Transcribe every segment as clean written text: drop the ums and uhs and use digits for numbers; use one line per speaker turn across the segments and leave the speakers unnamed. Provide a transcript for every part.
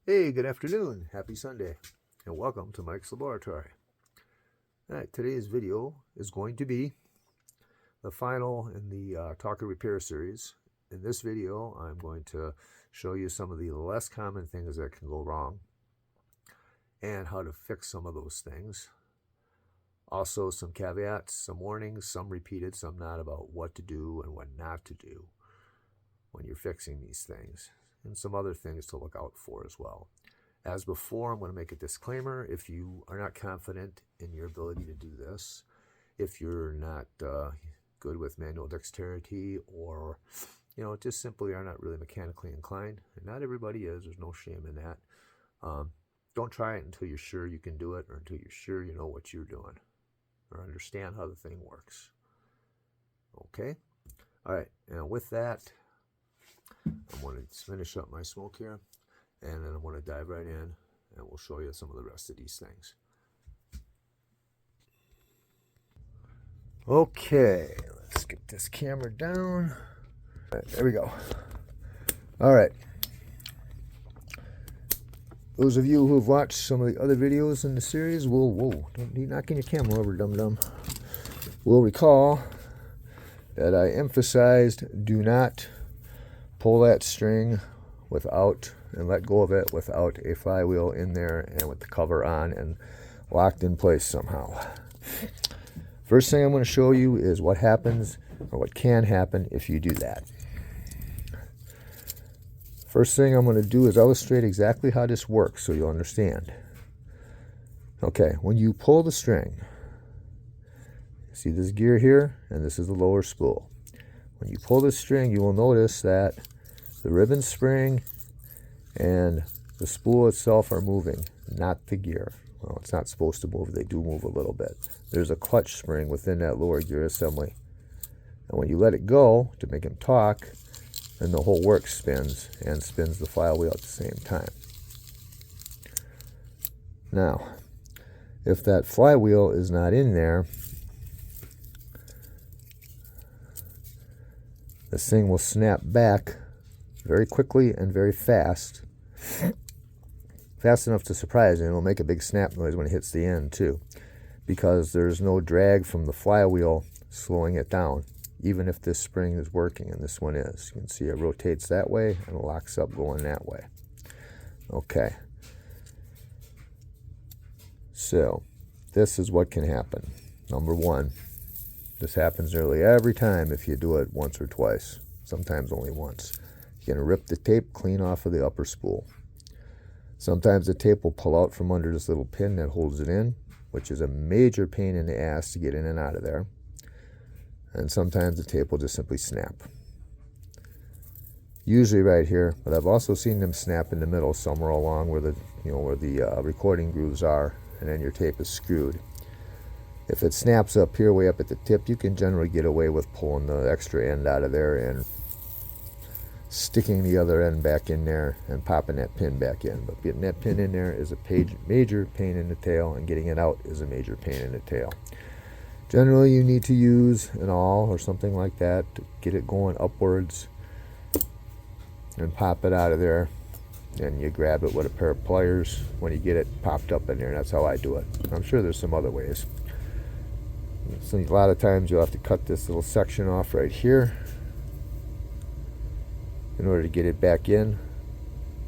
Hey, good afternoon. Happy Sunday, and welcome to Mike's Laboratory. All right, today's video is going to be the final in the Talker Repair series. In this video, I'm going to show you some of the less common things that can go wrong and how to fix some of those things. Also, some caveats, some warnings, some repeated, some not, about what to do and what not to do when you're fixing these things, and some other things to look out for as well. As before, I'm going to make a disclaimer. If you are not confident in your ability to do this, if you're not good with manual dexterity, or just simply are not really mechanically inclined, and not everybody is, there's no shame in that, don't try it until you're sure you can do it, or until you're sure you know what you're doing or understand how the thing works. Okay? All right, and with that, I'm going to finish up my smoke here, and then I'm going to dive right in, and we'll show you some of the rest of these things. Okay, let's get this camera down. All right, there we go. All right. Those of you who have watched some of the other videos in the series will don't be knocking your camera over, dum-dum, will recall that I emphasized do not pull that string without and let go of it without a flywheel in there and with the cover on and locked in place somehow. First thing I'm going to show you is what happens, or what can happen, if you do that. First thing I'm going to do is illustrate exactly how this works so you'll understand. Okay, when you pull the string, see this gear here, and this is the lower spool. When you pull this string, you will notice that the ribbon spring and the spool itself are moving, not the gear. Well, it's not supposed to move. They do move a little bit. There's a clutch spring within that lower gear assembly. And when you let it go to make him talk, then the whole works spins, and spins the flywheel at the same time. Now, if that flywheel is not in there, this thing will snap back very quickly and very fast. Fast enough to surprise you. It'll make a big snap noise when it hits the end too, because there's no drag from the flywheel slowing it down, even if this spring is working, and this one is. You can see it rotates that way and locks up going that way. Okay. So, this is what can happen. Number one, this happens nearly every time if you do it once or twice, sometimes only once. You're going to rip the tape clean off of the upper spool. Sometimes the tape will pull out from under this little pin that holds it in, which is a major pain in the ass to get in and out of there. And sometimes the tape will just simply snap. Usually right here, but I've also seen them snap in the middle somewhere along where the recording grooves are, and then your tape is screwed. If it snaps up here, way up at the tip, you can generally get away with pulling the extra end out of there and sticking the other end back in there and popping that pin back in. But getting that pin in there is a major pain in the tail, and getting it out is a major pain in the tail. Generally, you need to use an awl or something like that to get it going upwards and pop it out of there. And you grab it with a pair of pliers when you get it popped up in there. That's how I do it. I'm sure there's some other ways. So a lot of times you'll have to cut this little section off right here in order to get it back in,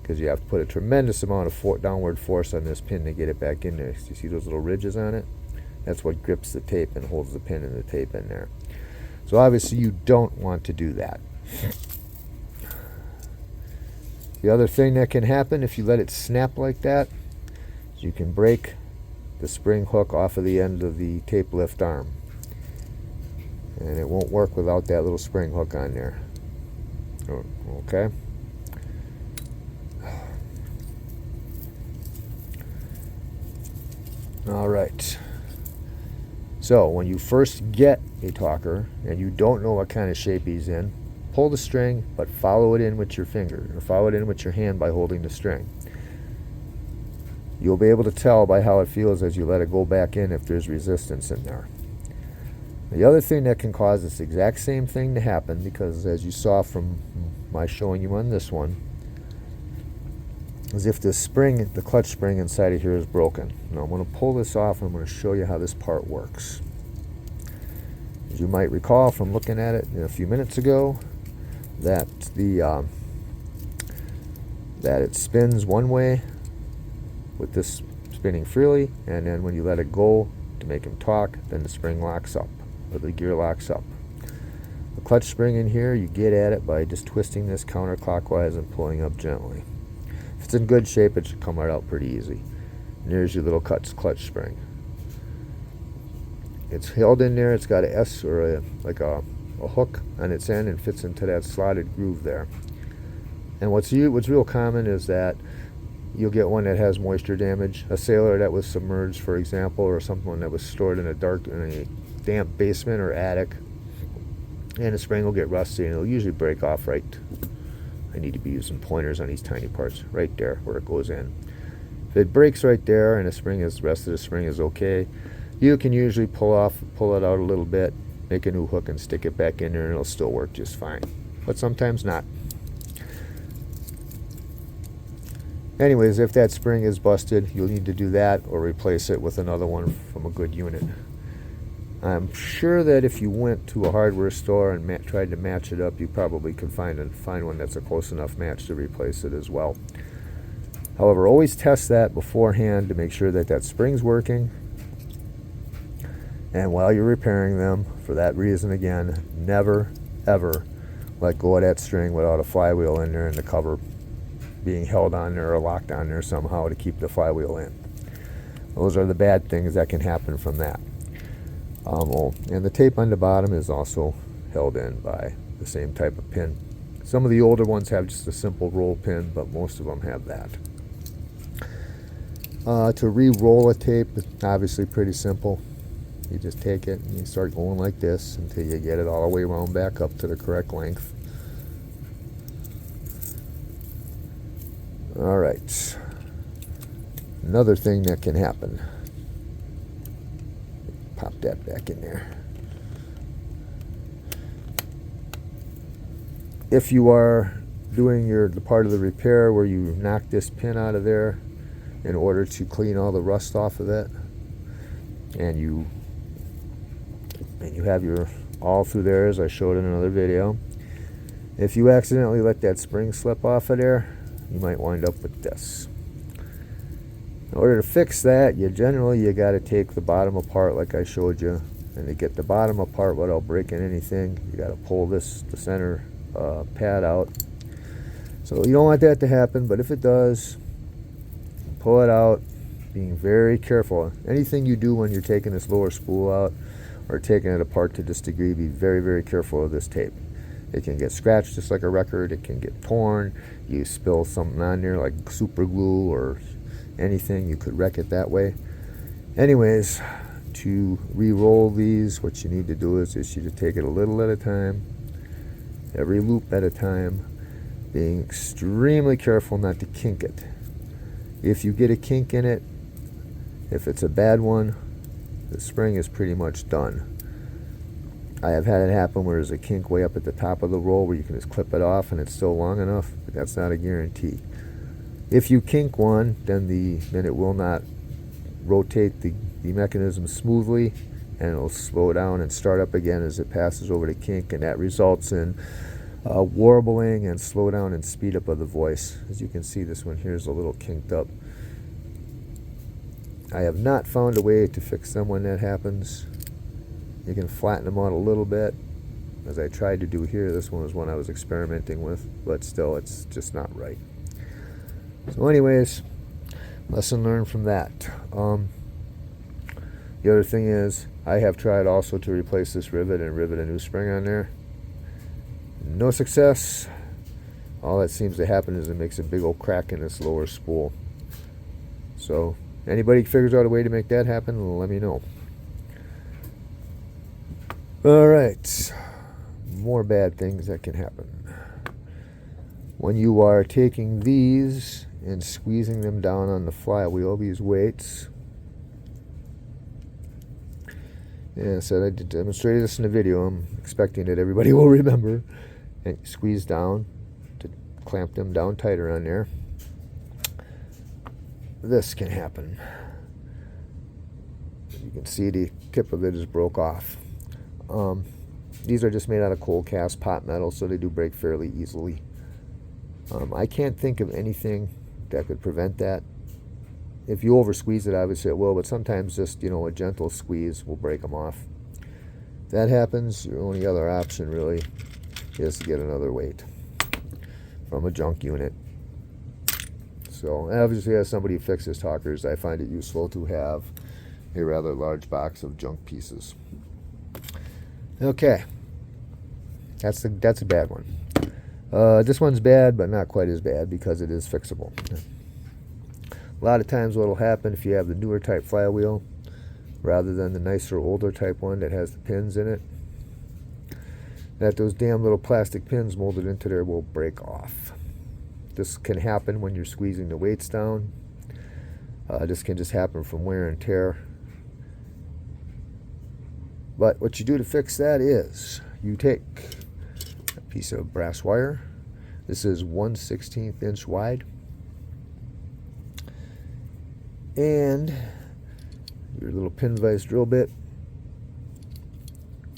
because you have to put a tremendous amount of downward force on this pin to get it back in there. You see those little ridges on it? That's what grips the tape and holds the pin and the tape in there. So obviously you don't want to do that. The other thing that can happen if you let it snap like that is you can break the spring hook off of the end of the tape lift arm. And it won't work without that little spring hook on there. Okay? All right. So when you first get a talker and you don't know what kind of shape he's in, pull the string, but follow it in with your finger, or follow it in with your hand by holding the string. You'll be able to tell by how it feels as you let it go back in if there's resistance in there. The other thing that can cause this exact same thing to happen, because as you saw from my showing you on this one, as if the spring, the clutch spring inside of here is broken. Now I'm going to pull this off and I'm going to show you how this part works. As you might recall from looking at it a few minutes ago, that that it spins one way with this spinning freely, and then when you let it go to make him talk, then the spring locks up, or the gear locks up. The clutch spring in here, you get at it by just twisting this counterclockwise and pulling up gently. If it's in good shape, it should come right out pretty easy. And there's your little clutch spring. It's held in there. It's got a S or a hook on its end and fits into that slotted groove there. And what's real common is that you'll get one that has moisture damage, a sailor that was submerged, for example, or someone that was stored in a damp basement or attic, and the spring will get rusty and it'll usually break off right. I need to be using pointers on these tiny parts right there where it goes in. If it breaks right there and the rest of the spring is okay, you can usually pull it out a little bit, make a new hook and stick it back in there, and it'll still work just fine. But sometimes not. Anyways, if that spring is busted, you'll need to do that or replace it with another one from a good unit. I'm sure that if you went to a hardware store and tried to match it up, you probably could find one that's a close enough match to replace it as well. However, always test that beforehand to make sure that that spring's working. And while you're repairing them, for that reason again, never ever let go of that string without a flywheel in there and the cover being held on there or locked on there somehow to keep the flywheel in. Those are the bad things that can happen from that. And the tape on the bottom is also held in by the same type of pin. Some of the older ones have just a simple roll pin, but most of them have that. To re-roll a tape, it's obviously pretty simple. You just take it and you start going like this until you get it all the way around back up to the correct length. All right. Another thing that can happen. Pop that back in there. If you are doing the part of the repair where you knock this pin out of there in order to clean all the rust off of it, and you have your all through there, as I showed in another video, if you accidentally let that spring slip off of there, you might wind up with this. In order to fix that, you got to take the bottom apart like I showed you, and to get the bottom apart without breaking anything, you got to pull the center pad out. So you don't want that to happen, but if it does, pull it out, being very careful. Anything you do when you're taking this lower spool out or taking it apart to this degree, be very, very careful of this tape. It can get scratched just like a record. It can get torn. You spill something on there like super glue or anything, you could wreck it that way. Anyways, to re-roll these, what you need to do is you to take it a little at a time, every loop at a time, being extremely careful not to kink it. If you get a kink in it, if it's a bad one, the spring is pretty much done. I have had it happen where there's a kink way up at the top of the roll where you can just clip it off and it's still long enough, but that's not a guarantee. If you kink one, then it will not rotate the mechanism smoothly, and it'll slow down and start up again as it passes over the kink, and that results in warbling and slow down and speed up of the voice. As you can see, this one here is a little kinked up. I have not found a way to fix them when that happens. You can flatten them out a little bit, as I tried to do here. This one was one I was experimenting with, but still it's just not right. So anyways, lesson learned from that. The other thing is, I have tried also to replace this rivet and rivet a new spring on there. No success. All that seems to happen is it makes a big old crack in this lower spool. So anybody figures out a way to make that happen, let me know. Alright, more bad things that can happen. When you are taking these and squeezing them down on the flywheel, these weights, and I said I demonstrated this in the video, I'm expecting that everybody will remember, and squeeze down to clamp them down tighter on there. this can happen. You can see the tip of it is broke off. These are just made out of cold cast pot metal, so they do break fairly easily. I can't think of anything that could prevent that. If you over squeeze it, obviously it will, but sometimes just, you know, a gentle squeeze will break them off. If that happens, your only other option really is to get another weight from a junk unit. So obviously, as somebody who fixes talkers, I find it useful to have a rather large box of junk pieces. Okay, that's a bad one. This one's bad, but not quite as bad because it is fixable. A lot of times what will happen if you have the newer type flywheel rather than the nicer older type one that has the pins in it, that those damn little plastic pins molded into there will break off. This can happen when you're squeezing the weights down. This can just happen from wear and tear. But what you do to fix that is you take a piece of brass wire. This is 1/16 inch wide. And your little pin vise drill bit.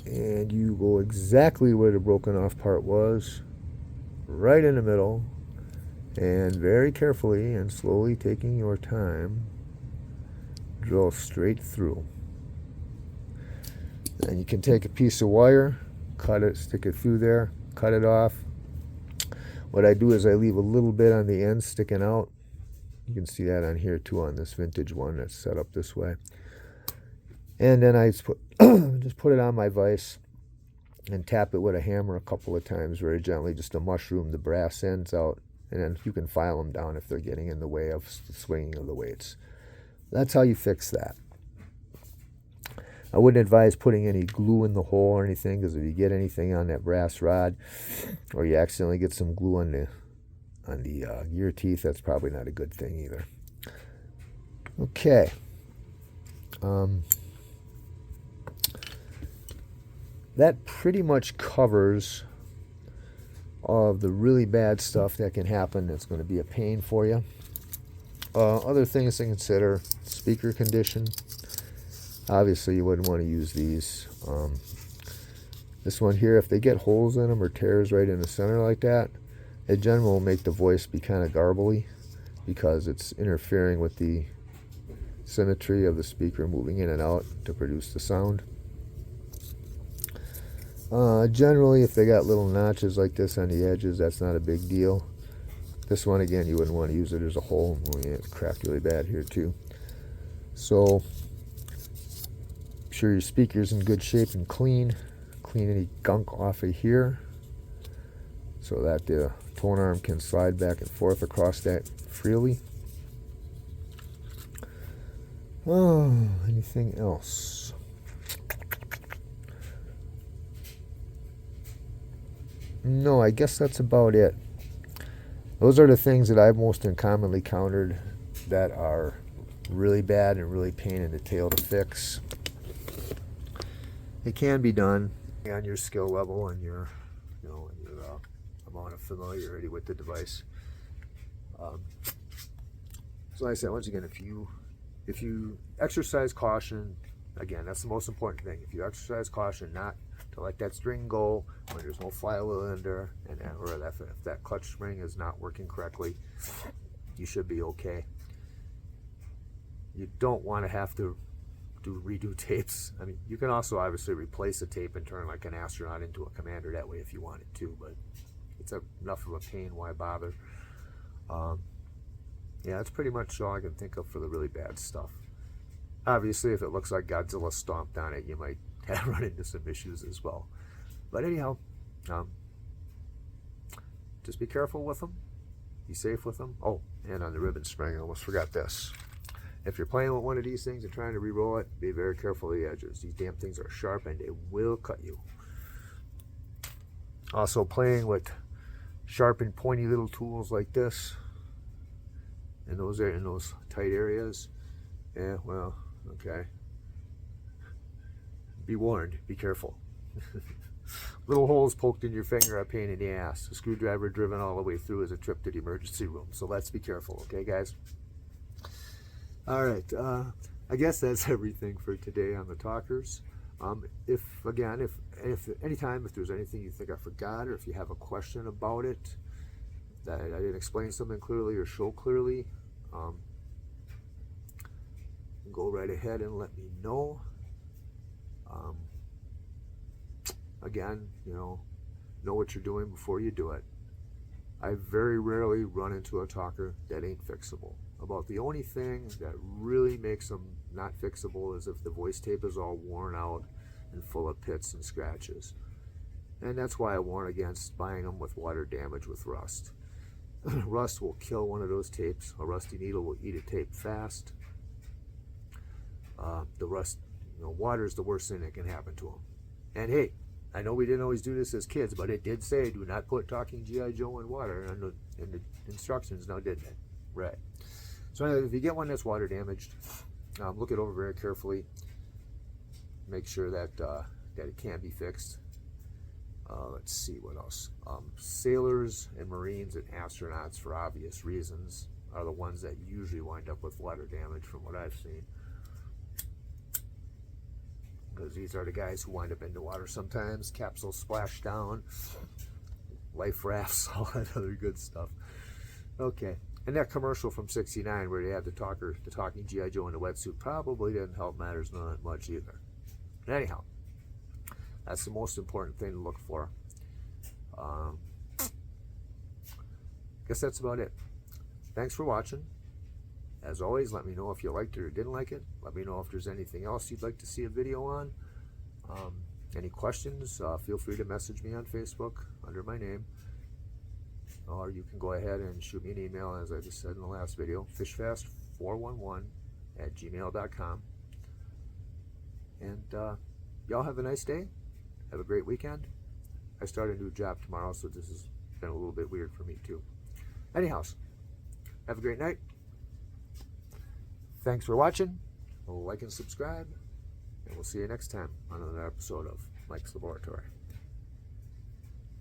And you go exactly where the broken off part was, right in the middle, and very carefully and slowly taking your time, drill straight through. And you can take a piece of wire, cut it, stick it through there, cut it off. What I do is I leave a little bit on the end sticking out. You can see that on here too, on this vintage one that's set up this way. And then I just put it on my vise and tap it with a hammer a couple of times very gently, just to mushroom the brass ends out. And then you can file them down if they're getting in the way of the swinging of the weights. That's how you fix that. I wouldn't advise putting any glue in the hole or anything, because if you get anything on that brass rod, or you accidentally get some glue on the gear teeth, that's probably not a good thing either. Okay. That pretty much covers all of the really bad stuff that can happen that's going to be a pain for you. Other things to consider: speaker condition. Obviously, you wouldn't want to use these. This one here, if they get holes in them or tears right in the center like that, it generally will make the voice be kind of garbly because it's interfering with the symmetry of the speaker moving in and out to produce the sound. Generally, if they got little notches like this on the edges, that's not a big deal. This one, again, you wouldn't want to use it. There's a hole. It's cracked really bad here too. So make sure your speaker's in good shape and clean. Clean any gunk off of here so that the tone arm can slide back and forth across that freely. Oh, anything else? No, I guess that's about it. Those are the things that I've most commonly encountered that are really bad and really pain in the tail to fix. It can be done on your skill level and your, your amount of familiarity with the device. So like I said, once again, if you exercise caution, again, that's the most important thing. If you exercise caution not to let that string go when there's no flywheel in there, or if that clutch spring is not working correctly, you should be okay. You don't want to have to redo tapes. I mean, you can also obviously replace a tape and turn like an astronaut into a commander that way if you wanted to, but it's enough of a pain, why bother? Yeah, that's pretty much all I can think of for the really bad stuff. Obviously, if it looks like Godzilla stomped on it, you might run into some issues as well. But anyhow, just be careful with them. Be safe with them. Oh, and on the ribbon spring, I almost forgot this. If you're playing with one of these things and trying to re-roll it, be very careful of the edges. These damn things are sharp and they will cut you. Also, playing with sharp and pointy little tools like this in those tight areas, yeah, well, okay. Be warned. Be careful. Little holes poked in your finger are a pain in the ass. A screwdriver driven all the way through is a trip to the emergency room. So let's be careful, okay, guys? All right. I guess that's everything for today on the Talkers. If anytime, if there's anything you think I forgot, or if you have a question about it, that I didn't explain something clearly or show clearly, go right ahead and let me know. Again, know what you're doing before you do it. I very rarely run into a talker that ain't fixable. About the only thing that really makes them not fixable is if the voice tape is all worn out and full of pits and scratches. And that's why I warn against buying them with water damage with rust. Rust will kill one of those tapes. A rusty needle will eat a tape fast. The rust, water is the worst thing that can happen to them. And hey, I know we didn't always do this as kids, but it did say do not put Talking G.I. Joe in water in the instructions, now didn't it? Right. So anyway, if you get one that's water damaged, look it over very carefully. Make sure that it can be fixed. Let's see what else. Sailors and Marines and astronauts, for obvious reasons, are the ones that usually wind up with water damage from what I've seen. Because these are the guys who wind up in the water sometimes. Capsules splash down, life rafts, all that other good stuff. Okay, and that commercial from '69 where they had the Talking G.I. Joe in the wetsuit probably didn't help matters none that much either. Anyhow, that's the most important thing to look for. Guess that's about it. Thanks for watching. As always, let me know if you liked it or didn't like it. Let me know if there's anything else you'd like to see a video on. Any questions, feel free to message me on Facebook under my name. Or you can go ahead and shoot me an email, as I just said in the last video, fishfast411@gmail.com. And y'all have a nice day. Have a great weekend. I start a new job tomorrow, so this has been a little bit weird for me too. Anyhow, have a great night. Thanks for watching. Like and subscribe, and we'll see you next time on another episode of Mike's Laboratory.